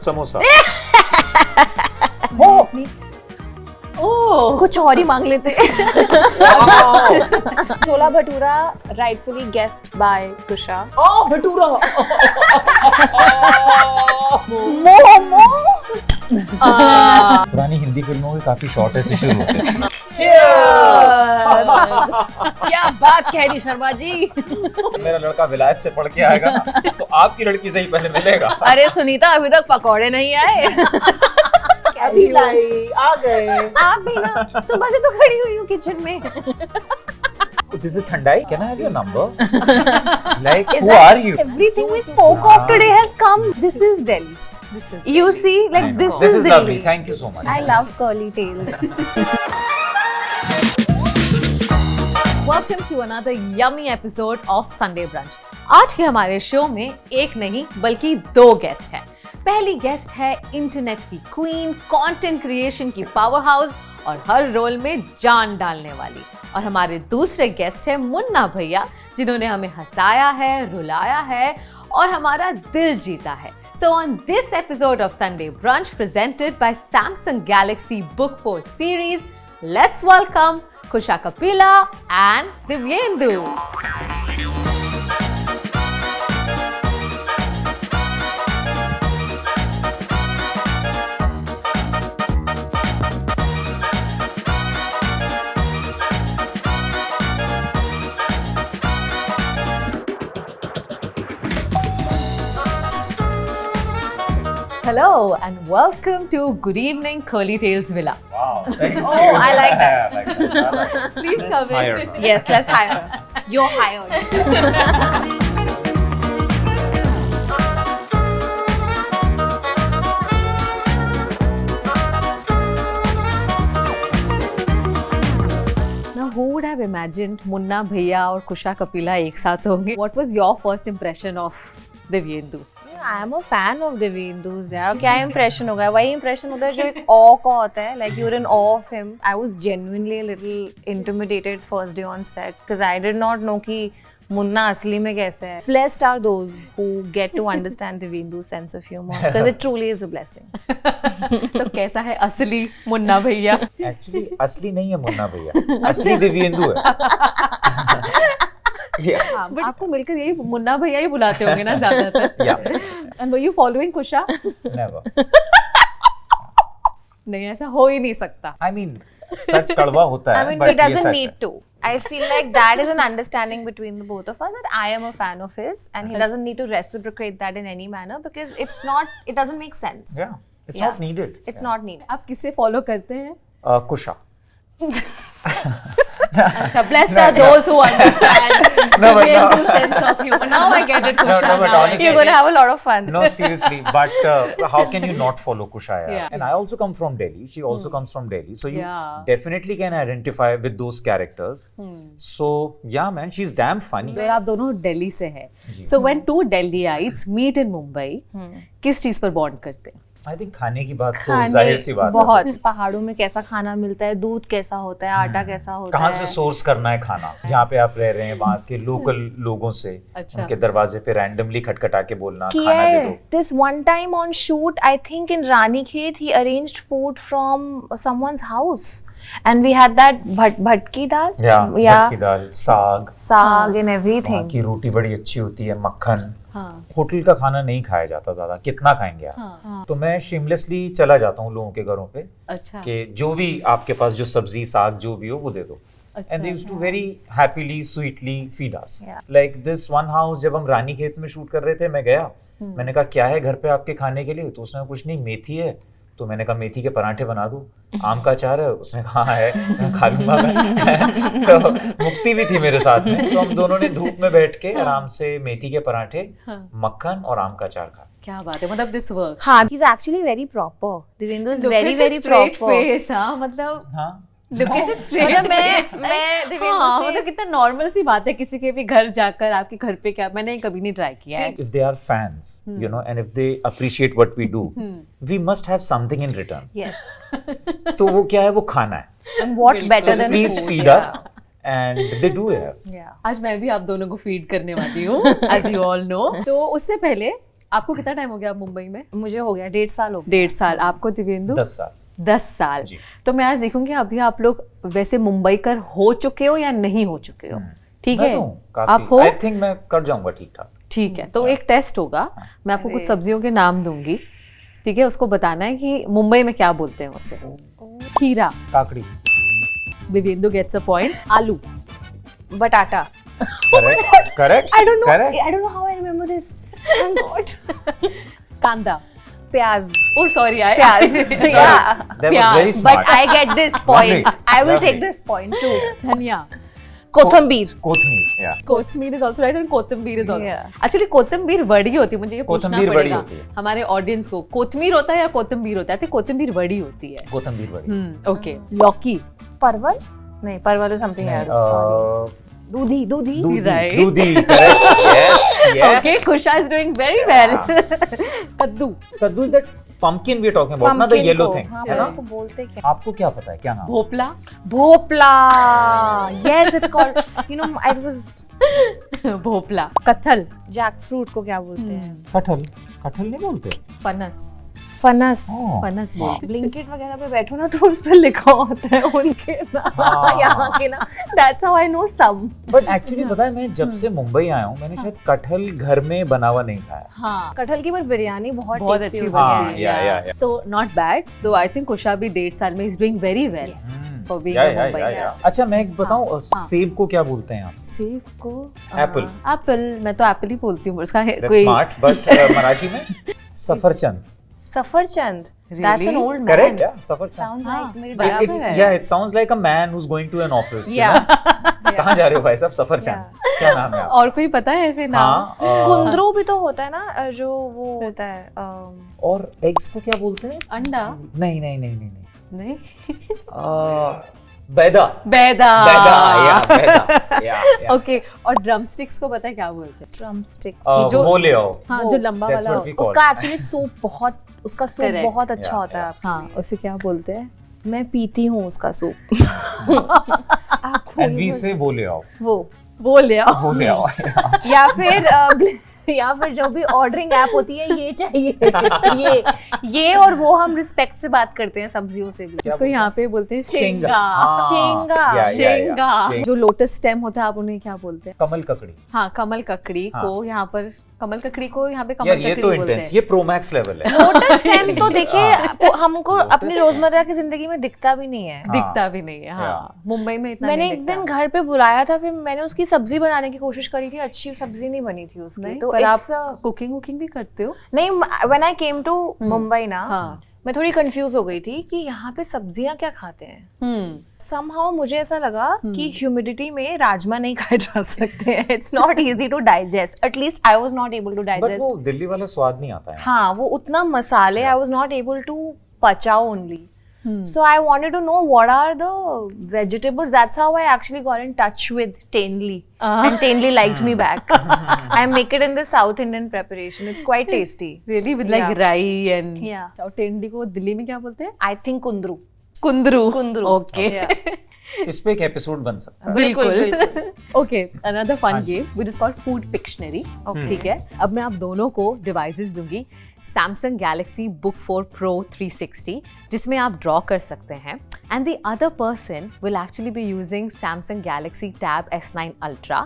समोसा। कुछ और ही मांग लेते। छोला भटूरा राइटफुली गेस्ड बाय कुशा। भटूरा। मोमो। पुरानी हिंदी फिल्मों के काफी शॉर्ट ऐसे शुरू होते हैं। क्या बात कह दी शर्मा जी। मेरा लड़का विलायत से पढ़ के आएगा ना, तो आपकी लड़की से ही पहले मिलेगा। अरे सुनीता, अभी तक पकौड़े नहीं आए। अभी लाई आ गए। आप भी ना सुबह से तो खड़ी हुई हूँ किचन में। This is thandai. Can I have your number? Like, who are you? Everything we spoke of today has come. This is Delhi. This is You see, I like know. this This is is Delhi. lovely. Thank you so much. I love curly tails. Welcome to another yummy episode of Sunday Brunch. आज के हमारे show में एक नहीं बल्कि दो guest हैं। पहली गेस्ट है इंटरनेट की क्वीन, कंटेंट क्रिएशन की पावर हाउस और हर रोल में जान डालने वाली। और हमारे दूसरे गेस्ट हैं मुन्ना भैया, जिन्होंने हमें हंसाया है, रुलाया है और हमारा दिल जीता है। So on this episode of Sunday Brunch presented by Samsung Galaxy Book 4 series, let's welcome Kusha Kapila and Divyendu. Hello and welcome to Good Evening Curly Tails Villa. Wow. Thank you. Oh, I like that. I like that. I like that. Please Let's come hire in. her. Yes, let's hire her. You're hired. Now, who would have imagined Munna Bhaiya और Kusha Kapila एक साथ होंगे? What was your first impression of Divyendu? I am a fan of Divyendu's यार। क्या impression होगा? वही impression होता है जो एक awe का होता है। Like you're in awe of him. I was genuinely a little intimidated first day on set because I did not know कि मुन्ना असली में कैसे है। Blessed are those who get to understand Divyendu's sense of humor because it truly is a blessing. तो कैसा है असली मुन्ना भैया? Actually, असली नहीं है मुन्ना भैया, असली दिव्येंदु है। Yeah. बट आपको मिलकर यही मुन्ना भैया ही बुलाते होंगे ना ज्यादातर। Yeah. And were you following Kusha? Never. नहीं, ऐसा हो ही नहीं सकता। I mean, सच कड़वा होता है, I mean, but he ये doesn't सच need है। to. I feel like that is an understanding between the both of us that I am a fan of his and he doesn't need to reciprocate that in any manner because it doesn't make sense. Yeah. It's Yeah. not needed. It's Yeah. not needed. आप किसे follow करते हैं? Kusha. अच्छा, blessed are those who understand Divyendu's sense of humor. Now I get it, Kusha. No, but Now I honestly- get You're gonna have a lot of fun. No, seriously, but how can you not follow Kusha? yaar? Yeah. And I also come from Delhi. She also comes from Delhi. So you Yeah. definitely can identify with those characters. So, yeah, man, she's damn funny. फिर आप दोनों दिल्ली से हैं. So when two Delhiites meet in Mumbai, किस चीज पर bond करते हैं? I think खाने की बात तो जाहिर सी बात है। बहुत पहाड़ों में कैसा खाना मिलता है, दूध कैसा होता है, आटा कैसा होता कहाँ है। से सोर्स करना है खाना, जहाँ पे आप रह रहे हैं वहाँ के लोकल लोगों से, अच्छा। उनके दरवाजे पे रैंडमली खटखटा के बोलना किया खाना दे है। दो। This one time on shoot, I think in Ranikhet, he arranged food from someone's house, and we had that bhatki dal, भटकी दाल, साग, saag and वहाँ everything. की रोटी बड़ी अच्छी होती है, मक्खन। हाँ. होटल का खाना नहीं खाया जाता ज्यादा, कितना खाएंगे आप? हाँ. तो मैं शेमलेसली चला जाता हूँ लोगों के घरों पे अच्छा. कि जो भी आपके पास जो सब्जी साग जो भी हो वो दे दो। अच्छा. And they used to very happily, sweetly feed us. Yeah. Like this one house, जब हम रानी खेत में शूट कर रहे थे, मैं गया, मैंने कहा क्या है घर पे आपके खाने के लिए? तो उसने कुछ नहीं, मेथी है। तो मैंने कहा मेथी के पराठे बना दूं, आम का अचार है? उसने कहा है, मैं खा लूंगा मैं। तो मुक्ति भी थी मेरे साथ में, तो हम दोनों ने धूप में बैठ के आराम से मेथी के पराठे, मक्खन और आम का अचार खा। क्या बात है, मतलब this works. हाँ, he's actually very proper. Divyendu is Look very at his very straight proper. face, हाँ, मतलब हाँ, look at his straight मतलब face. मैं दिव्येंदु हाँ, से मतलब कितना नॉर्मल सी बात है किसी के भी घर जाकर आपके घर पे क्या, मैंने कभी नहीं ट्राई किया है। if they are fans, you know, and if they appreciate what we do, we must have something in return. yes, तो वो क्या है? वो खाना है। and what बिल्कुल। better So than please food? feed us, and they do it. Yeah. आज मैं भी आप दोनों को फीड करने वाली हूँ, as you all know. तो उससे पहले आपको कितना टाइम हो गया अब मुंबई में? मुझे हो गया 1.5 साल हो गया। 1.5 साल। आपको दिव्येंदु? 10 साल। 10 साल। जी। तो मैं आज देखूंगी अभी आप लोग वैसे मुंबईकर हो चुके हो या नहीं हो चुके हो। ठीक है, आप हो? आई थिंक मैं कर जाऊंगा ठीक ठाक। ठीक है, तो एक टेस्ट होगा, मैं आपको कुछ सब्जियों के नाम दूंगी, ठीक है, उसको बताना है कि मुंबई में क्या बोलते हैं उसे। खीरा, काकड़ी। Divyendu gets a point. आलू, बटाटा। Correct correct I don't know. Correct. I don't know how I remember this. Thank God. कांदा, प्याज। ओ सॉरी, प्याज। Yeah. That was very smart. But I get this point. Lovely. I will Lovely. take this point too. धनिया, कोथंबीर। कोथमीर, yeah. कोथमीर is also right and कोतंबीर is also. Yeah. Actually कोतंबीर वड़ी होती है, मुझे ये पूछना कोतंबीर वड़ी पड़ेगा होती है। हमारे ऑडियंस को, कोतमीर होता है या कोतंबीर होता है? तो कोतंबीर वड़ी होती है। कोथमीर वड़ी। ओके। लौकी, परवल? नहीं, परवल is something else. Sorry. दूधी, दूधी। Right. दूधी, correct. Yes, yes. Okay, Khusha is doing very well. कद्दू, कद्दू is that pumpkin we are talking about, not the Pumpkin yellow को, thing. हाँ, है पर ना? उसको बोलते क्या? आपको क्या पता है क्या नाम? Bhopal, Bhopal. Yes, it's called. You know, I was Bhopal. कटहल, jackfruit को क्या बोलते हैं? कटहल, कटहल नहीं बोलते। फनस, फनस। Oh. फनस बोलते ब्लिंकिट वगैरह पे बैठो ना तो उस पर लिखा होता है उनके नाम, यहाँ के ना। That's how I know some. But actually पता है मैं जब से मुंबई आया हूँ मैंने शायद कटहल घर में बना हुआ नहीं खाया। हाँ, कटहल की पर बिरयानी बहुत बहुत tasty अच्छी होती बनी है। है। या तो नॉट बैड। तो आई थिंक खुशा भी 1.5 साल में is doing very well for being in Mumbai. अच्छा मैं एक बताऊं, सेब को क्या बोलते हैं आप? सेब को Apple. एप्पल, मैं तो एप्पल ही बोलती हूँ, उसका That's कोई smart, but मराठी में सफरचंद। सफरचंद। Really? That's an old man. Correct, yeah, सफरचंद। Sounds हाँ, like मेरे बराबर दादा है। Yeah, it sounds like a man who's going to an office. you Yeah. know? कहाँ जा रहे हो भाई साहब? सफरचंद। क्या नाम है आप? और कोई पता है ऐसे नाम? हाँ, कुंदरू भी तो होता है ना, जो वो होता है और एग्स को क्या बोलते हैं? अंडा? नहीं नहीं नहीं नहीं नहीं। नहीं, बैदा। बैदा। बैदा, या बैदा, या। ओके, और ड्रमस्टिक्स को पता है क्या बोलते हैं? ड्रमस्टिक्स। जो- वो ले आओ। हाँ, वो, जो लंबा that's वाला what we call. उसका एक्चुअली सूप बहुत, उसका सूप Correct. बहुत अच्छा Yeah, होता है। हाँ, उसे क्या बोलते हैं? मैं पीती हूँ उसका सूप। And we say वो ले आओ। वो ले आओ। वो ले आओ। या फिर या फिर जो भी ऑर्डरिंग ऐप होती है, ये चाहिए, ये और वो हम रिस्पेक्ट से बात करते हैं सब्जियों से भी। इसको यहाँ पे बोलते हैं शेंगा। शेंगा। हाँ, शेंगा। या, या, या, शेंगा। जो लोटस स्टेम होता है आप उन्हें क्या बोलते हैं? कमल ककड़ी। हाँ, कमल ककड़ी को यहाँ पर, कमल ककड़ी को यहाँ पे कमल यार ककड़ी ये तो बोलते इंटेंस, हैं। ये प्रो मैक्स लेवल है। लोटस स्टेम तो देखिए हमको लोटस अपनी स्टेम। रोजमर्रा की जिंदगी में दिखता भी नहीं है। दिखता भी नहीं है। हाँ, मुंबई में इतना मैंने नहीं एक दिखता। दिन घर पे बुलाया था, फिर मैंने उसकी सब्जी बनाने की कोशिश करी थी, अच्छी सब्जी नहीं बनी थी उसकी। नहीं, तो पर it's, आप कुकिंग वुकिंग भी करते हो? नहीं, when I came to Mumbai ना, हाँ। मैं थोड़ी कंफ्यूज हो गई थी कि यहाँ पे सब्जियां क्या खाते हैं। somehow मुझे ऐसा लगा कि ह्यूमिडिटी में राजमा नहीं खाए जा सकते हैं। It's not easy to digest, at least I was not able to but digest. वो दिल्ली वाला स्वाद नहीं आता है। हाँ, वो उतना मसाले, I was not able to पचाओ only. So I wanted to know what are the vegetables. That's how I actually got in touch with Tenli, and Tenli liked me back. I make it in the South Indian preparation. It's quite tasty. Really, with like Yeah. राई and Yeah. और टेंडी को दिल्ली में क्या बोलते हैं? I think kundru. कुंदरू। कुंदरू। Okay, इस पे एक एपिसोड बन सकता है। बिल्कुल। Okay, another fun game which is called food pictionary. ठीक है, अब मैं आप दोनों को डिवाइसेस दूंगी। Samsung Galaxy Book 4 Pro 360 जिसमें आप ड्रॉ कर सकते हैं, and the other person will actually be using Samsung Galaxy Tab S9 Ultra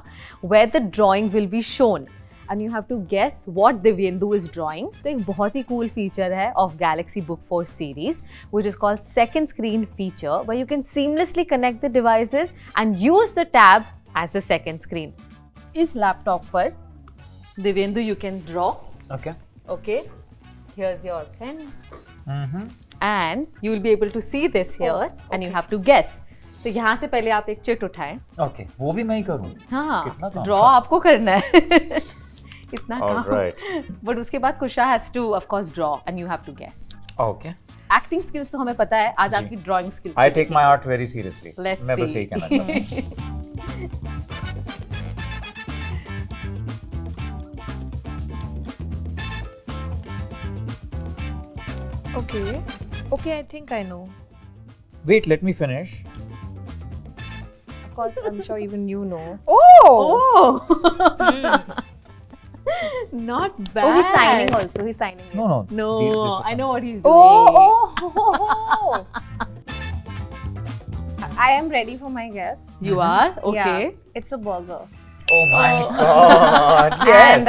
where the drawing will be shown and you have to guess what Divyendu is drawing. तो एक बहुत ही cool feature है of Galaxy Book 4 series which is called second screen feature where you can seamlessly connect the devices and use the tab as the second screen. इस laptop पर Divyendu you can draw. Okay. Okay, here's your pen. And you will be able to see this here and you have to guess. तो यहाँ से पहले आप एक chit उठाएं। Okay, वो भी मैं ही करूँ। हाँ, कितना काम ड्रॉ था? आपको करना है। इतना काम। Alright. बट उसके बाद Kusha has to of course draw and you have to guess. Okay. Acting skills तो हमें पता है, आज जी। आपकी drawing skills. I take my art very seriously. Let's मैं बस see. यही कहना चाहता हूँ। Okay. Okay, I think I know. Wait, let me finish. Of course, I'm sure even you know. Oh! Not bad. Oh, he's signing also. He's signing. it. No. No, This is I know what he's doing. Oh. I am ready for my guess. You are? Okay. Yeah, it's a burger. Oh my God! Yes.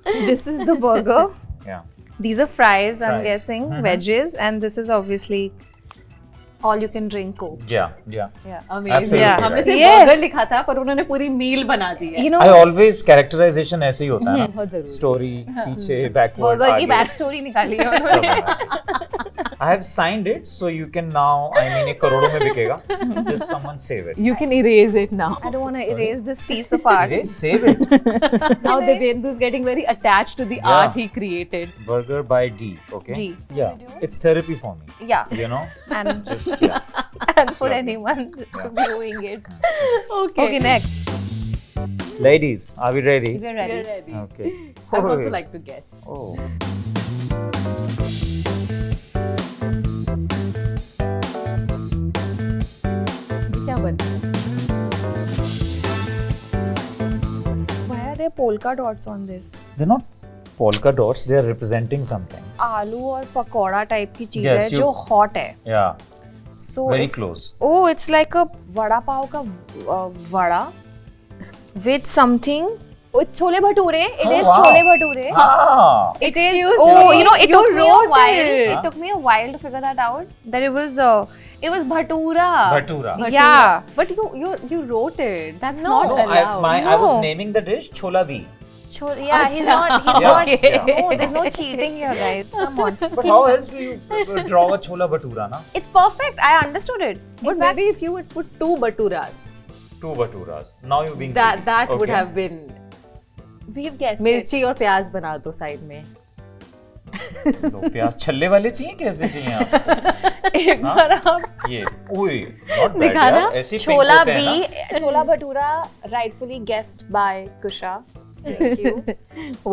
And this is the burger. yeah. These are fries, I'm Fries. guessing, veggies, and this is obviously all you can drink Coke. Yeah. Yeah. Amazing. Absolutely Yeah. हमने सिर्फ Yeah. Burger लिखा था पर उन्होंने पूरी मील बना दी है. You know, I always characterization ऐसे ही होता है बहुत ना. जरूरी. Story पीछे backward burger की आगे. बैक स्टोरी निकाली है सब उन्होंने. है. I have signed it, so you can now. I mean, ये करोड़ों में बिकेगा. Just someone save it. You can erase it now. I don't want to erase this piece of art. Erase, save it. Now Devendra is getting very attached to the Yeah. art he created. Burger by D. Okay. D. Yeah. It's therapy for me. Yeah, You know. and Just yeah. and for anyone viewing it. Okay. Okay, next. Ladies, are we ready? We're We're ready. ready. Okay. I would also like to guess. Oh. क्या बन रहा है? Why are there polka dots on this? They're not polka dots. They are representing something. आलू और pakora type की चीज Yes, है you- जो hot है. Yeah. So Very it's, close. Oh, it's like a vada pav ka vada with something. Oh, it's chole bhature. It Oh, is wow. chole bhature. Ah. It is. Excuse Oh, me, you know, it you took me a wrote while. it. It took me a while to figure that out. That it was bhatura. Bhatura. Yeah. But you wrote it. That's No. not No, allowed. I was No. naming the dish chola bhi. Yeah, he's not. He's Yeah. not. Okay. No, there's no cheating here, guys. Come on. But how else do you draw a chola bhatura, na? It's perfect. I understood it. But maybe if you would put 2 baturas, Two bhaturas. Now you're being that greedy. would Okay. have been. We've guessed it. मिर्ची और प्याज बना दो side में. लो, प्याज छल्ले वाले चाहिए कैसे चाहिए आपको? एक बार आप ये ओए not bad दिखाना? यार ऐसे pink छोला होते हैं ना? भी छोला bhatura rightfully guessed by Kusha. Thank you.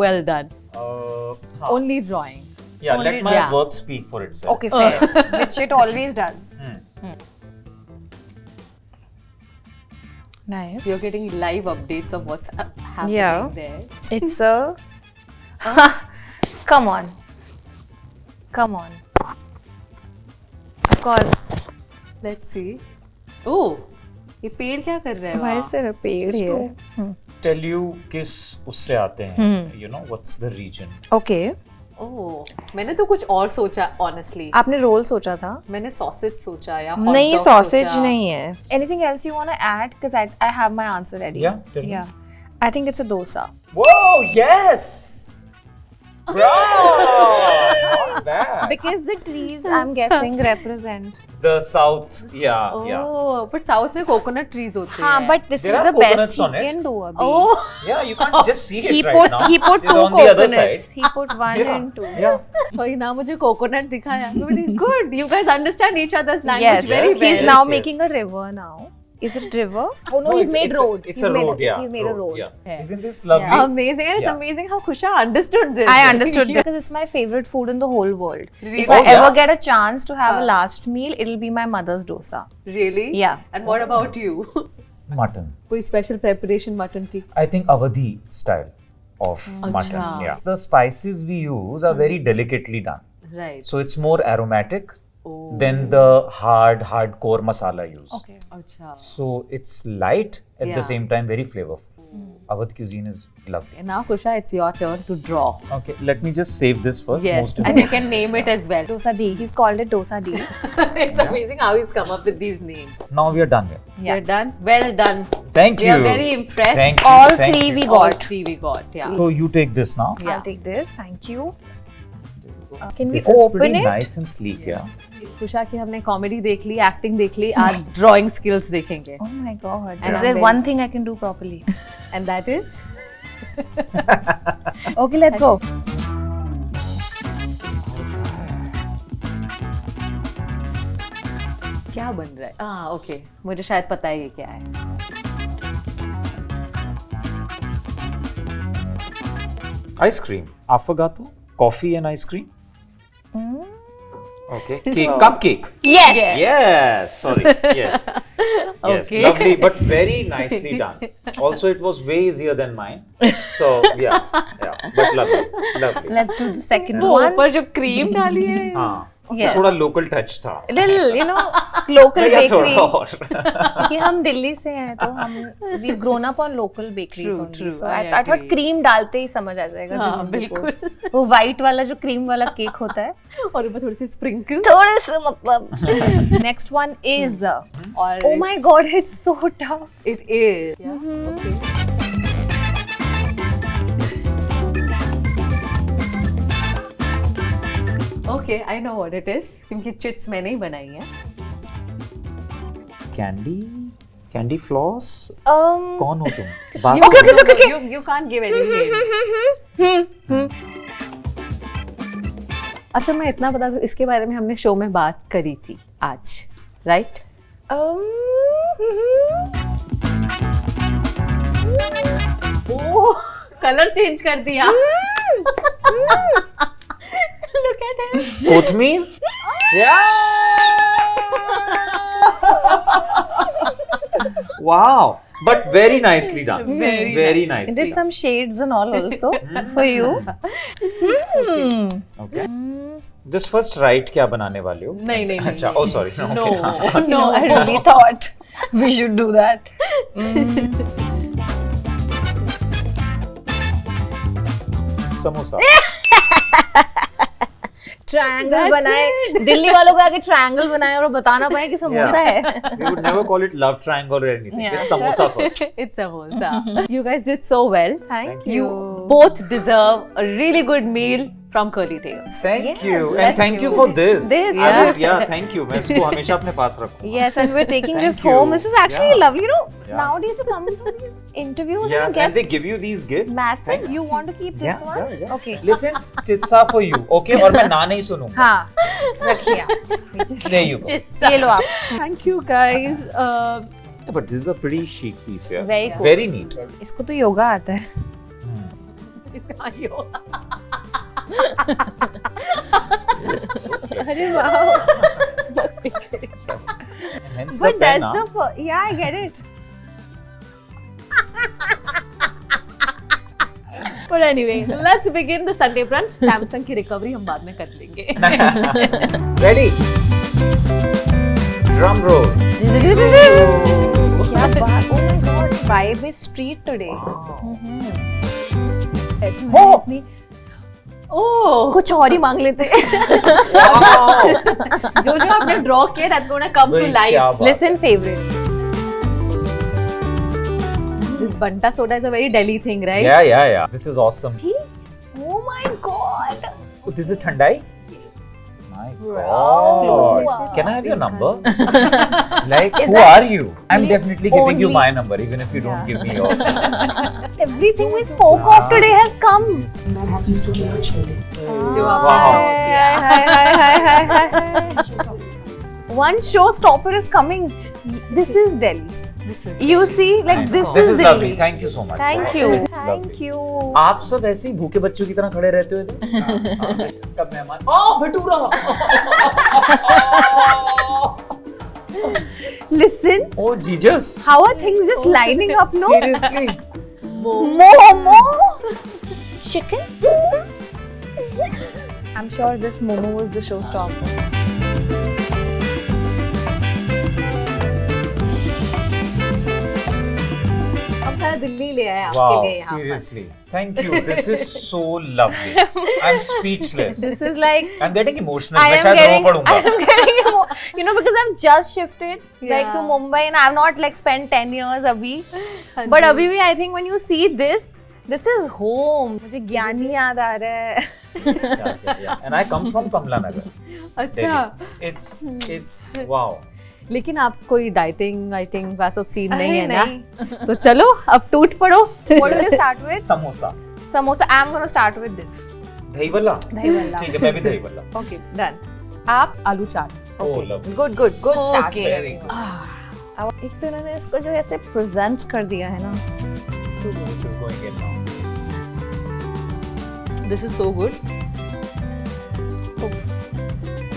Well done. हाँ. Only drawing. Yeah, only- let my yeah. work speak for itself. Okay, fair. Which it always does. Nice. You're getting live updates of what's happening Yeah. there. It's a. Come on. Come on. Of course. Let's see. Oh, ये पेड़ क्या कर रहा है Why वहाँ? is there a paid here? Tell you किस उससे आते हैं? You know what's the region? Okay. Oh, मैंने तो कुछ और सोचा honestly. आपने रोल सोचा था? मैंने sausage सोचा या hot नहीं, dog sausage सोचा. नहीं है. Anything else you want to add? Because I have my answer ready. Yeah, tell me. Yeah. I think it's a dosa. Whoa, yes! Bravo! Not bad. Because the trees, I'm guessing, represent. The south, yeah. Oh, but south में coconut trees होते हाँ, हैं. but this There is are the best coconuts he on it. can do abhi. Oh, Yeah, you can't just see it He right put now. he put It's 2 on the other coconuts. side. He put 1 Yeah, and 2. yeah. sorry ना मुझे coconut दिखाया. Good, you guys understand each other's language Yes, very yes, well. he's now yes. making a river now. Is it river? Oh no, No, he's made road. It's He's a made road, yeah. He's made a road. Yeah. Yeah. Isn't this lovely? Amazing, and it's Yeah. amazing how Kusha understood this. I understood that because it's my favorite food in the whole world. Really? If Oh, I ever yeah? get a chance to have a last meal, it'll be my mother's dosa. Really? Yeah. And what about you? Mutton. कोई special preparation mutton की? I think Awadhi style of mutton. Acha. Yeah. The spices we use are very delicately done. Right. So it's more aromatic Oh. than the hardcore masala use. Okay. अच्छा. So it's light at Yeah. the same time very flavorful. Awadh cuisine is lovely. And now Kusha, it's your turn to draw. Okay, let me just save this first. Yes, Most and important. you can name it as well. Dosa D. He's called it dosa D. It's amazing how he's come up with these names. Now we are done here. Yeah. You're done? Well done. Thank We you. are very impressed. Thank you. All thank 3 you. we All got. 3 we got, yeah. So you take this now. Yeah. I'll take this. Thank you. Can we This is open pretty it? nice and sleek, yeah. Kusha की हमने comedy देख ली, acting देख ली, आज drawing skills देखेंगे. Oh my god. And Is there then- one thing I can do properly? And that is Okay, let's go. क्या बन रहा है? हाँ, ओके. मुझे शायद पता है ये क्या है. Ice cream. Affogato. Coffee and ice cream. Okay, cake, cupcake. Yes. Yes, sorry. Yes. Yes, Okay. lovely, but very nicely done. Also, it was way easier than mine. So, yeah, but lovely, lovely. Let's do the second वो one. ऊपर जो cream डाली है हाँ, Yes. थोड़ा local touch था. Little, you know, local या bakery. थोड़ा और. क्योंकि हम दिल्ली से हैं तो हम we've grown up on local bakeries True, only. true, So I I thought agree. cream डालते ही समझ आ जाएगा. हाँ, जो हमको- बिल्कुल. वो white वाला जो cream वाला केक होता है. और ऊपर थोड़ी सी स्प्रिंकल थोड़े से मतलब. Next one is. और Oh my God, it's so tough. it is. Okay, I know what it is. क्योंकि चिट्स मैंने ही बनाई है. Candy floss. कौन हो तुम? Okay. You can't give any name. अच्छा मैं इतना बता दूं, इसके बारे में हमने शो में बात करी थी आज, राइट? ओह, कलर चेंज कर दिया. Look at him. कोथमीर? Wow, but very nicely done. Very nicely Did done. some shades and all also for you. Okay. Just first write क्या बनाने वाले हो? नहीं. अच्छा, oh sorry. No, No. okay. No, I really thought we should do that. Samosa. Triangle बनाए, दिल्ली वालों को आगे ट्रायंगल बनाए और वो बताना पाए कि समोसा है. We would never call it love triangle or anything. Yeah. It's samosa first. It's samosa. You guys did so well. Thank You you. both deserve a really good meal from Curly Tales. Thank you, let's and thank do you for this. this, I yeah. would- yeah, thank you. मैं इसको हमेशा अपने पास रखूँगा. Yes, and we're taking Thank this home. you. This is actually Yeah. lovely. You know, Yeah. nowadays you come to these interviews Yes, and you and they get give you these gifts. massive. Thank You want to keep this one? Yeah. Okay. Listen, chitsa for you. Okay, और मैं ना नहीं सुनूंगा. हाँ, रखिए आप. There you go. ये लो आप. Thank you guys. Yeah, but this is a pretty chic piece here. Very cool. Very neat. इसको तो योगा आता है. इसका यो. अरे वाह. So, and hence But the pen, that's the yeah, I get it. But anyway, let's begin the Sunday brunch. Samsung की recovery हम बाद में कर लेंगे. Ready? Drum roll. क्या बात. Oh my God, vibe is street today. Oh! Oh, कुछ और ही मांग लेते. Wow! जो आपने draw किया, that's gonna come to भाई, क्या life. बात Listen, favorite. This Banta soda is a very Delhi thing, right? Yeah. This is awesome. Oh my God. Oh, this is Thandai? My Close God. it. Can I have your number? Like, who are you? I'm definitely giving you only- my number, even if you don't give me yours. Everything we spoke of today has come. जो आपने Wow. draw किया. Hi. One showstopper is coming. This is Delhi. This is. You see, like this This is is Delhi. lovely. Thank you so much. Thank you. Lovely. Thank you. आप सब ऐसे ही भूखे बच्चों की तरह खड़े रहते हो इधर? कब मेहमान? ओह bhatura! Listen, Oh Jesus! how are things just lining up, no? Seriously? Momo. Chicken. I'm sure this Momo was the showstopper. हम सारा दिल्ली ले आए आपके Wow, लिए यहाँ पर. seriously. Thank you. This is so lovely. I'm speechless. This is like I'm getting emotional. I मैं am शायद रो getting, पड़ूंगा. I am getting you know, because I've just shifted like to Yeah. Mumbai and I've not like spent 10 years abhi. But abhi bhi I think when you see this is home. मुझे ज्ञानी याद आ रहा है. Yeah. And I come from Kamla Nagar. अच्छा. Delhi. It's wow. लेकिन आप कोई dieting वैसा सीन नहीं है नहीं. ना. तो चलो अब टूट पड़ो. What will you start with? Samosa. Samosa. I'm gonna start with this. दही भल्ला. दही भल्ला. ठीक है मैं भी दही भल्ला. Okay, done. आप आलू चाट. Oh lovely. Good start. Okay. Very good. अब एक तो इन्होंने इसको जो ऐसे प्रेजेंट कर दिया है ना. This is going in now. This is so good.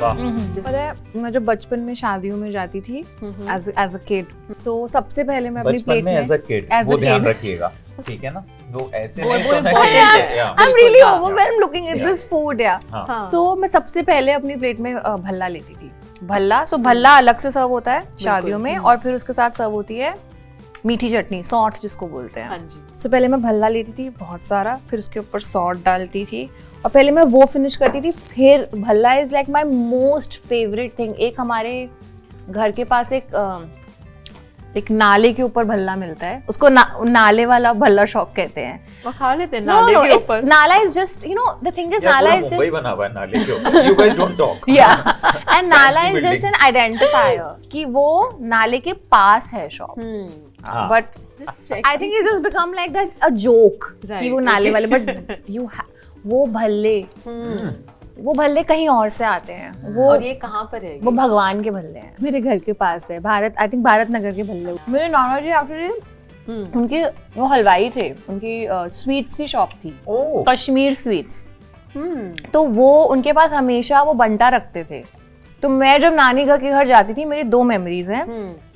वाह। पता है, मैं जब बचपन में शादियों में जाती थी एज अ किड, सो सबसे पहले मैं अपनी बचपन प्लेट में में as a kid, as a वो ध्यान kid. रखिएगा, ठीक है ना? वो ऐसे वो नहीं सोना important चाहिए। है। Yeah. I'm really हाँ, overwhelmed looking at this food, yeah. हाँ। So मैं सबसे पहले अपनी प्लेट में भल्ला लेती थी। भल्ला, सो भल्ला अलग से सर्व होता है शादियों में, और फिर उसके साथ सर्व होती है मीठी चटनी, सौंठ जिसको बोलते हैं। हाँ जी। तो पहले मैं भल्ला लेती थी बहुत सारा, फिर उसके ऊपर सॉल्ट डालती थी, और पहले मैं वो फिनिश करती थी। फिर Bhalla is like my most favourite thing. एक हमारे घर के पास एक नाले के ऊपर भल्ला मिलता है, उसको नाले वाला भल्ला शॉप कहते हैं। वो खा लेते हैं नाले के ऊपर। नाला is just, you know, the thing is यार, नाला पूरा इज मुंबई जस्ट, बना हुआ है नाले के ऊपर। You guys don't talk. yeah, and नाला Fancy is just an buildings. identifier कि वो नाले के पास है शॉप। हाँ। But Just check. I think it's just become like that a joke Right, कि वो नाले okay. वाले, but वो भल्ले, वो भल्ले कहीं और से आते हैं। वो और ये कहाँ पर है? वो भगवान के भल्ले हैं। मेरे घर के पास है, भारत, आई थिंक भारत नगर के भल्ले। मेरे नाना जी एक्चुअली उनके वो हलवाई थे, उनकी स्वीट्स की शॉप थी, ओह, कश्मीर स्वीट्स। तो वो उनके पास हमेशा वो बंटा रखते थे। तो मैं जब नानी घर के घर जाती थी, मेरी 2 मेमोरीज हैं।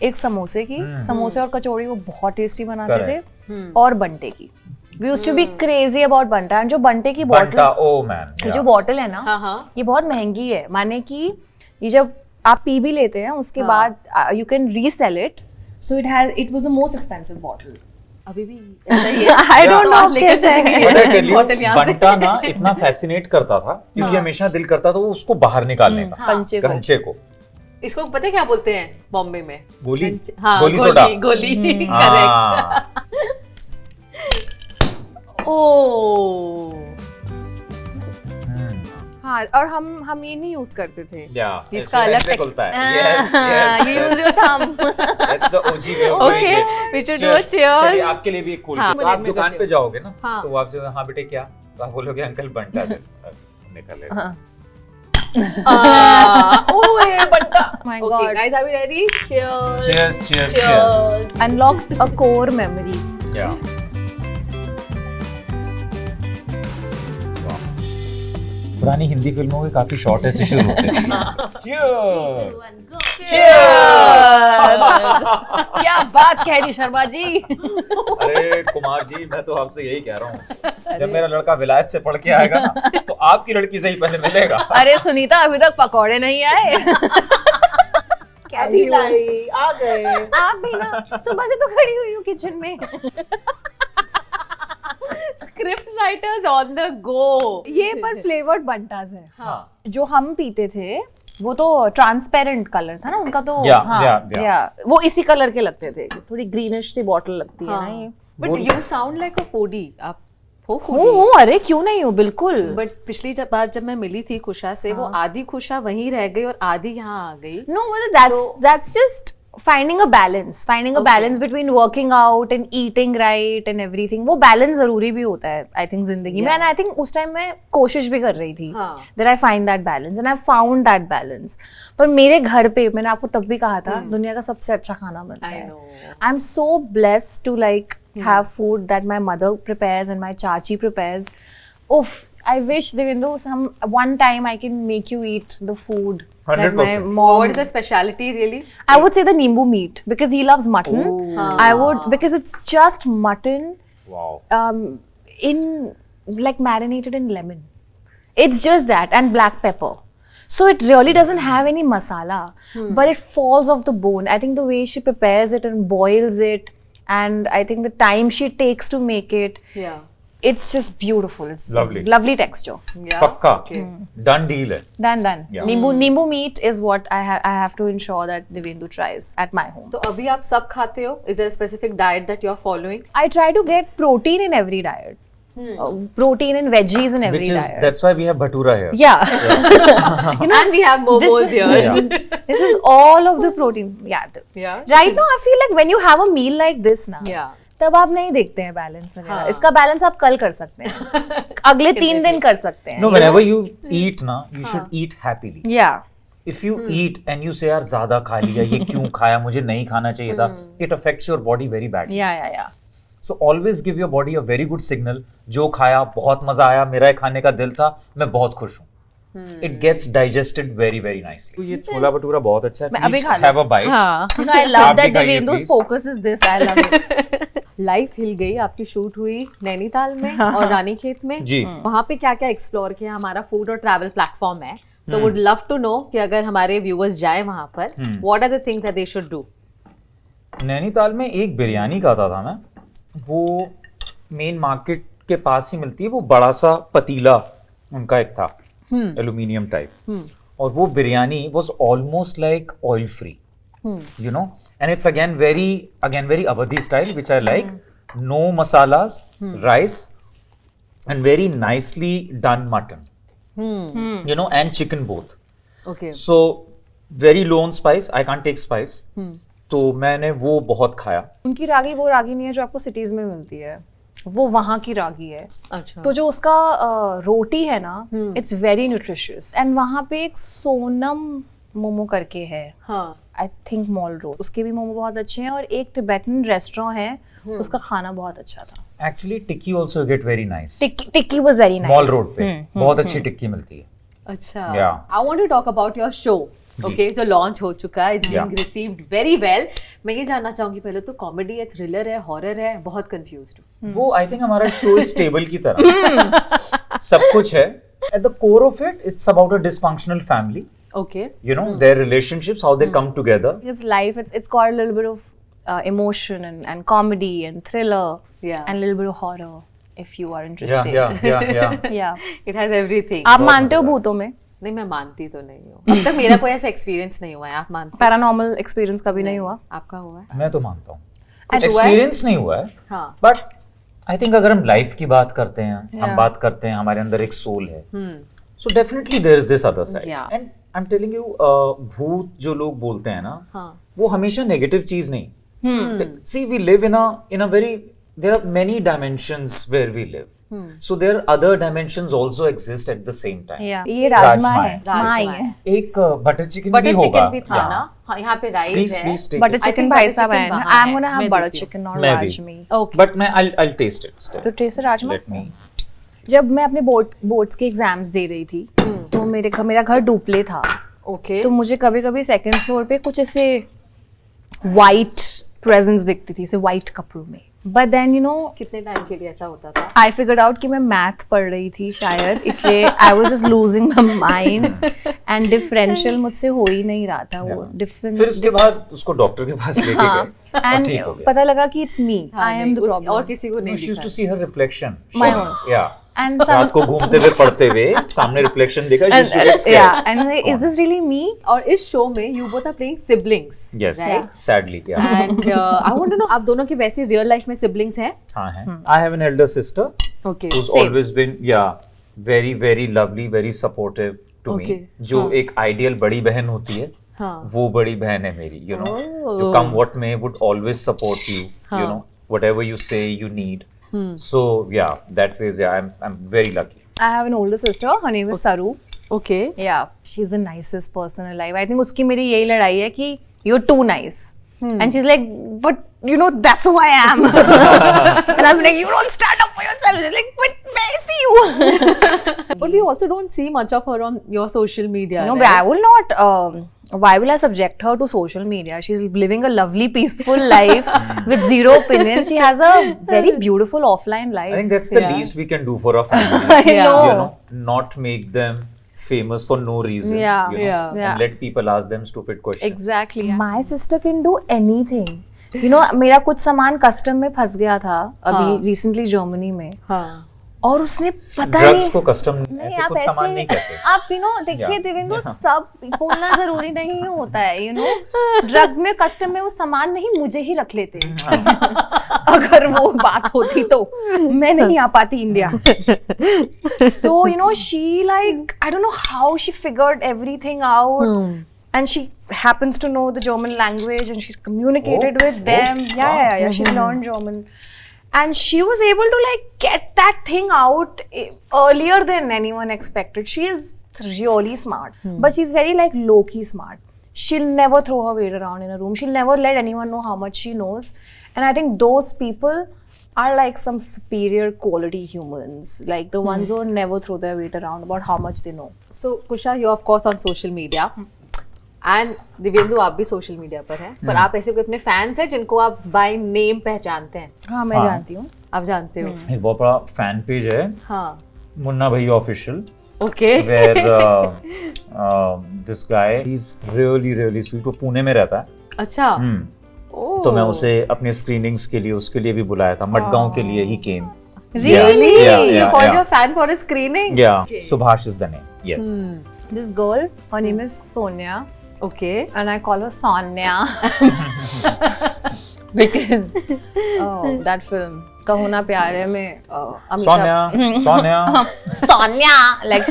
एक समोसे की, समोसे और कचौड़ी वो बहुत टेस्टी बनाते थे, और बंटे की। We used to be crazy about Banta. एंड जो बंटे की बंटा, बॉटल, ओह मैन, ये जो बॉटल है ना, हाँ हाँ। ये बहुत महंगी है। माने कि ये जब आप पी भी लेते हैं, उसके बाद you can resale it, so it was the most expensive bottle. अभी भी ऐसा ही है। आई डोंट तो नो आज लेकर चलेंगे बॉटल यहाँ से। बंटा ना इतना फैसिनेट करता था क्योंकि हमेशा दिल करता था उसको बाहर निकालने का, कंचे को। कंचे को। इसको पता है क्या बोलते हैं बॉम्बे में? गोली, हाँ, गोली सोडा। गोली, करेक्ट। हाँ। ओह, हाँ, और हम ये नहीं यूज करते थे। इसका अलग से खुलता है। Yes, yes, you yes. use your thumb. That's the OG way of Okay, doing it. we should do a Cheers. cheers. चलिए, आपके लिए भी एक खोल हाँ, के। तो आप मैं दुकान करती पे हूँ। जाओगे ना, हाँ। तो आप जो हाँ बेटे क्या, तो आप बोलोगे अंकल बंटा दे, निकल ले। oh yeah, बंटा। My Okay, God. guys, are we ready? Cheers. Cheers, cheers, cheers. Unlocked a core memory. Yeah. पुरानी हिंदी फिल्मों के काफी शॉर्ट ऐसे शुरू होते हैं। Cheers. क्या बात कह दी शर्मा जी। अरे कुमार जी, मैं तो आपसे यही कह रहा हूँ, जब मेरा लड़का विलायत से पढ़ के आएगा ना, तो आपकी लड़की से ही पहले मिलेगा। अरे सुनीता, अभी तक पकौड़े नहीं आए। अभी लाई, आ गए। आप भी ना सुबह से तो खड़ी हुई हूँ किचन में। Script writers on the go. ये पर फ्लेवर्ड बंटास है। हाँ। जो हम पीते थे वो तो ट्रांसपेरेंट कलर था ना उनका, तो Yeah, हाँ, yeah. yeah, वो इसी कलर के लगते थे। थोड़ी ग्रीनिश सी बॉटल लगती है ना ये। But you sound like a foodie. आप हो हो फूडी? अरे क्यों नहीं हो, बिल्कुल। बट पिछली बार जब मैं मिली थी खुशा से, वो आधी खुशा वहीं रह गई और आधी यहाँ आ गई। No, well, that's just finding a balance between working out and eating right and everything. वो balance जरूरी भी होता है, I think, जिंदगी में। And I think उस time मैं कोशिश भी कर रही थी that I find that balance, and I found that balance. पर मेरे घर पे, मैंने आपको तब भी कहा था, दुनिया का सबसे अच्छा खाना बनता है। I'm so blessed to like have food that my mother prepares and my chachi prepares. Oof, I wish, Devendu, one time I can make you eat the food that my 100%. mom. What is the speciality really? I would say the Nimbu meat because he loves mutton. I would, because it's just mutton Wow. in like marinated in lemon. It's just that, and black pepper. So it really doesn't have any masala, but it falls off the bone. I think the way she prepares it and boils it, and I think the time she takes to make it, Yeah. it's just beautiful. It's Lovely. lovely texture. Yeah. पक्का Okay. Done deal है। Done. Yeah. Nimbu meat is what I have to ensure that Devendu tries at my home. तो अभी आप सब खाते हो? Is there a specific diet that you're following? I try to get protein in every diet. Protein and veggies in every Which is, diet. that's why we have bhatura here. Yeah. And we have momos here. Yeah. This is all of the protein. Yeah. Yeah. Right now, I feel like when you have a meal like this now, Yeah. तब आप नहीं देखते हैं balance वगैरह। हाँ. इसका balance आप कल कर सकते हैं, अगले 3 दिन कर सकते हैं। No, whenever you eat ना, you should eat happily. Yeah. If you eat and you say यार ज्यादा खा लिया, ये क्यों खाया, मुझे नहीं खाना चाहिए था, it affects your body very badly. Yeah. So always give your body a very good signal. जो खाया बहुत मजा आया, मेरा ये खाने का दिल था, मैं बहुत खुश हूँ। it gets digested very very nicely. तो ये छोला भटूरा बहुत अच्छा है. मैं अभी Please खा have a bite. हाँ. You know, I love आप भी that खाइए, Devendu's please. focus is this. I love it. Life हिल गई आपकी शूट हुई नैनीताल में और रानीखेत में. जी. वहाँ पे क्या क्या एक्सप्लोर किया? हमारा फूड और ट्रैवल प्लेटफॉर्म है, so would love to know कि अगर हमारे व्यूअर्स जाए वहाँ पर, what are the things that they should do? Nainital में एक बिरयानी खाता था मैं, वो मेन मार्केट के पास ही मिलती है, वो बड़ा सा पतीला उनका एक था, एल्यूमिनियम टाइप, और वो biryani was almost like oil free, you know, and it's again very Awadhi style, which I like. No masalas, rice, and very nicely done mutton, you know, and chicken both. Okay. So very low on spice. I can't take spice. तो मैंने वो बहुत खाया. उनकी रागी वो रागी नहीं है जो आपको सिटीज में मिलती है, वो वहाँ की रागी है. अच्छा. तो जो उसका रोटी है ना, इट्स वेरी न्यूट्रिशियस. एंड वहाँ पे एक सोनम मोमो करके है, हाँ. आई थिंक मॉल रोड, उसके भी मोमो बहुत अच्छे हैं. और एक टिबेटन रेस्टोरेंट है, उसका खाना बहुत अच्छा था. Actually tikki also get very nice. Tikki was very nice. Mall road पे बहुत अच्छी टिक्की मिलती है. अच्छा. Yeah. I want to talk about your show. Okay, जो लॉन्च हो चुका है, it's being Yeah. Received very well. मैं ये जानना चाहूंगी पहले तो, कॉमेडी है, थ्रिलर है, हॉरर है? बहुत कंफ्यूज्ड हूँ. वो आई थिंक हमारा शो इज टेबल की तरह, सब कुछ है. At the core of it, it's about a dysfunctional family. Okay. You know, their relationships, how they come together. His life, it's got a little bit of emotion and comedy and thriller, Yeah. and a little bit of horror if you are Yeah, interested. yeah. Yeah. It has everything. आप बहुत मानते हो मजा भूतों में? नहीं, मैं मानती तो नहीं हूँ. अब तक मेरा कोई ऐसा एक्सपीरियंस नहीं हुआ है. आप मानते? पैरानॉर्मल एक्सपीरियंस कभी नहीं हुआ? आपका हुआ है? मैं तो मानता हूँ. कुछ हुआ है? एक्सपीरियंस नहीं हुआ है, हाँ. बट आई थिंक अगर हम लाइफ की बात करते हैं, हम Yeah. बात करते हैं, हमारे अंदर एक सोल है, so definitely there is this other side. Yeah. And I am telling you, भूत जो लोग बोलते हैं ना, हाँ. वो हमेशा नेगेटिव चीज नहीं. See we live in a very, there are many dimensions where we live, so there are other dimensions also exist at the same time. Yeah. ये राजमा है, राजमा माँ ही है. है. एक बटर चिकन भी बटर होगा. चिकन भी था Yeah. ना? हाँ, यहाँ पे राइस Please, है. please take butter it. Chicken think भाई butter साहब है chicken ना. वहाँ I'm है. gonna have मैं butter देती हूँ. chicken और मैं भी. राजमी. ओके. But मैं I'll taste it still. तो टेस्ट राजमा. Let me. जब मैं अपने बोर्ड्स के एग्जाम्स दे रही थी, तो मेरा घर डुप्ले था. ओके. तो मुझे कभी कभी सेकंड फ्लोर पे कुछ ऐसे वाइट प्रेजेंस दिखती थी, ऐसे वाइट कपड़ों में. बट देन यू नो, कितने टाइम के लिए ऐसा होता था? आई फिगर्ड आउट कि मैं मैथ पढ़ रही थी शायद, इसलिए I was just losing my mind. And differential मुझसे हो ही नहीं रहा था. वो डिफरेंस. फिर उसके बाद उसको डॉक्टर के पास लेके हाँ. गए और एंड ठीक हो गया. पता लगा कि इट्स मी, हाँ, आई एम नहीं, द और प्रॉब्लम. किसी को नहीं She used to दिखा. see her reflection. My She- own. Yeah. And रात को घूमते हुए पढ़ते हुए सामने रिफ्लेक्शन देखा. She used to get scared. yeah, and like, is this really me? और इस शो में you both are playing siblings. Yes. Right? Sadly. Yeah. And I want to know, आप दोनों की वैसे रियल लाइफ में सिबलिंग्स हैं? हाँ है. I have an elder sister okay. who's Same. always been very very lovely, very supportive to me. Okay. जो हाँ. एक आइडियल बड़ी बहन होती है, हाँ. वो बड़ी बहन है मेरी. You know, Oh. जो come what may would always support you. हाँ. You know, whatever you say you need. So yeah, that ways I'm very lucky. I have an older sister, her name is Saru. Okay. Yeah, she's the nicest person alive. I think उसकी मेरी यही लड़ाई है कि you're too nice. And she's like, but you know, that's who I am. And I'm like, you don't stand up for yourself. She's like, but मैं see you. But we also don't see much of her on your social media. No, right? but I will not. Why will I subject her to social media? She's living a lovely, peaceful life with zero opinions. She has a very beautiful offline life. I think that's the Yeah. least we can do for our families. I know. You know, not make them famous for no reason. Yeah, you know, yeah. Yeah. And let people ask them stupid questions. Exactly. My sister can do anything. You know, मेरा कुछ सामान custom में फंस गया था अभी recently Germany में, हाँ. और उसने पता ड्रग्स नहीं. को कस्टम नहीं, ऐसे आप कुछ सामान नहीं कहते. आप यू नो देखिए Yeah. देवेंद्र, Yeah. सब बोलना जरूरी नहीं होता है. यू नो, ड्रग्स में कस्टम में वो सामान नहीं, मुझे ही रख लेते अगर वो बात होती तो मैं नहीं आ पाती India. So you know, she like, I don't know how she figured everything out. And she happens to know the German language, and she's communicated with them. Yeah. She's learned German, and she was able to like get that thing out earlier than anyone expected. She is really smart, but she's very like low-key smart. She'll never throw her weight around in a room. She'll never let anyone know how much she knows. And I think those people are like some superior quality humans, like the ones who never throw their weight around about how much they know. So Kusha, you're of course on social media. And Divyendu आप भी social media पर हैं, पर आप ऐसे कोई अपने fans हैं जिनको आप बाय नेम पहचानते हैं? हाँ, मैं जानती हूँ. आप जानते हो? एक बहुत बड़ा फैन पेज है, हाँ. मुन्ना भैया official, Okay. where this guy, he's really sweet. वो पुणे में रहता है. अच्छा. तो मैं उसे अपनी स्क्रीनिंग्स के लिए उसके लिए भी बुलाया था, मडगांव के लिए ही केम. Really? Yeah, You yeah, called yeah. your fan for a screening? Yeah, Subhash is the name. Yes. This girl, her name is Sonia, Okay. and I call her Sonia because that film कहो ना प्यार है में Sonia. Sonia, like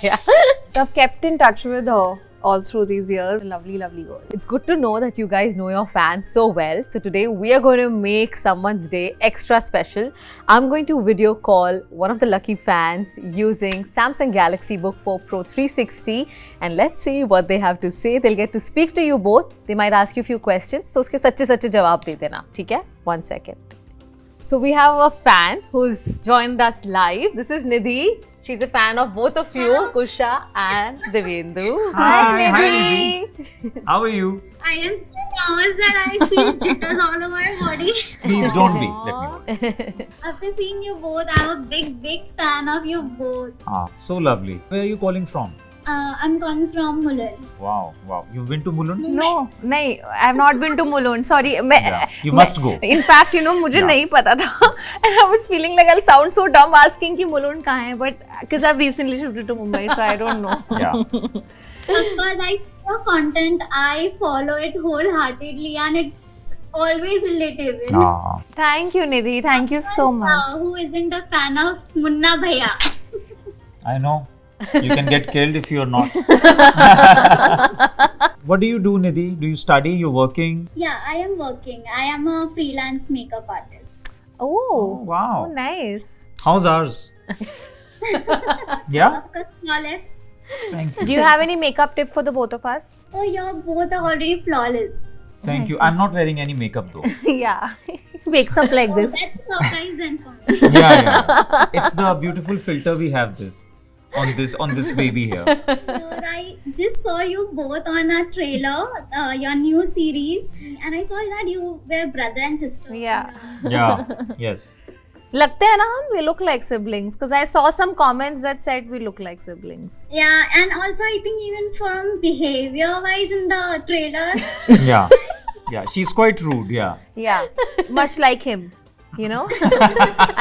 yeah. so I've kept in touch with her all through these years. Lovely girl. It's good to know that you guys know your fans so well. So today we are going to make someone's day extra special. I'm going to video call one of the lucky fans using Samsung Galaxy Book 4 Pro 360 and let's see what they have to say. They'll get to speak to you both. They might ask you a few questions. So उसके सच्चे जवाब दे देना, ठीक है? 1 second. So we have a fan who's joined us live. This is Nidhi. She's a fan of both of you, Kusha and Divyendu. Hi, Nidhi. How are you? I am so nervous that I feel jitters all over my body. Please don't be. Let me know. After seeing you both, I'm a big fan of you both. Ah, so lovely. Where are you calling from? I'm calling from Mulund. Wow. You've been to Mulund? No, नहीं, I have not been to Mulund. Sorry, Yeah, you must go. In fact, मुझे Yeah. नहीं पता था, and I was feeling like I'll sound so dumb asking कि Mulund कहाँ है, but because I've recently shifted to Mumbai, so I don't know. Yeah. Of course, I see your content. I follow it wholeheartedly, and it's always relatable. Ah. Thank you, Nidhi. Thank you so much. Who isn't a fan of Munna Bhaiya? I know. You can get killed if you're not. What do you do, Nidhi? Do you study? You're working? Yeah, I am working. I am a freelance makeup artist. Oh, Wow. nice. How's ours? Yeah? Of course, flawless. Thank you. Do you have any makeup tip for the both of us? Oh, you're both already flawless. Thank you. I'm not wearing any makeup though. Yeah, wakes up like this. That's a surprise then for me. Yeah. It's the beautiful filter we have on this baby here. I just saw you both on a trailer, your new series, and I saw that you were brother and sister. Yeah. Yeah. Yes. लगते हैं ना हम? We look like siblings because I saw some comments that said we look like siblings. Yeah, and also I think even from behavior wise in the trailer, Yeah. Yeah. She's quite rude. Yeah. Yeah, much like him, you know.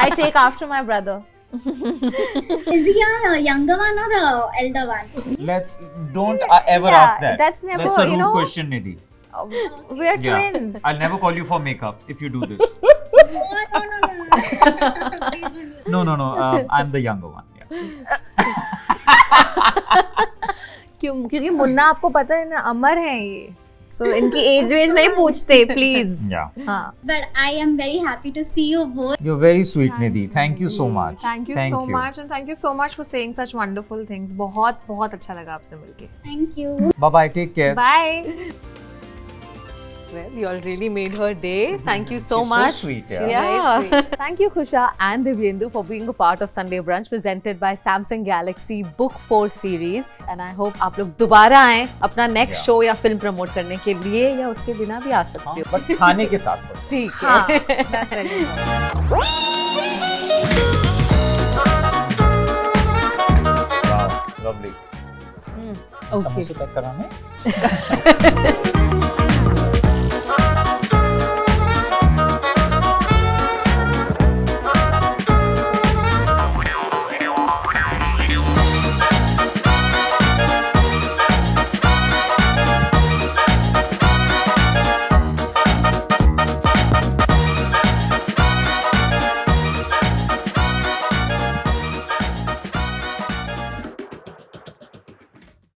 I take after my brother. is he a younger one or a elder one? Don't ever Yeah, ask that. that's never, That's a you rude know- question, Nidhi. We're Yeah. twins. I'll never call you for makeup if you do this. Oh, no. Please don't do No. I'm the younger one. Yeah. क्योंकि मुन्ना आपको पता है ना अमर है ये, so इनकी as veg नहीं पूछते प्लीज. Yeah. हाँ. But I am very happy to see you both. You're very sweet, Nidhi. Thank you so much. Thank you so much and thank you so much for saying such wonderful things. बहुत अच्छा लगा आपसे मिलके. Thank you. Bye. Take care. Bye. Well, you all really made her day. Thank you so She's so much. sweet, yeah. She's Yeah. very sweet. Thank you, Kusha and Divyendu, for being a part of Sunday Brunch presented by Samsung Galaxy Book 4 series. And I hope आप लोग दोबारा आएं अपना next Yeah. Show या film promote करने के लिए या उसके बिना भी आ सकते हो. But खाने के साथ first. ठीक हाँ, है. that's very good. Wow, lovely. Okay. समोसे पैक कराने?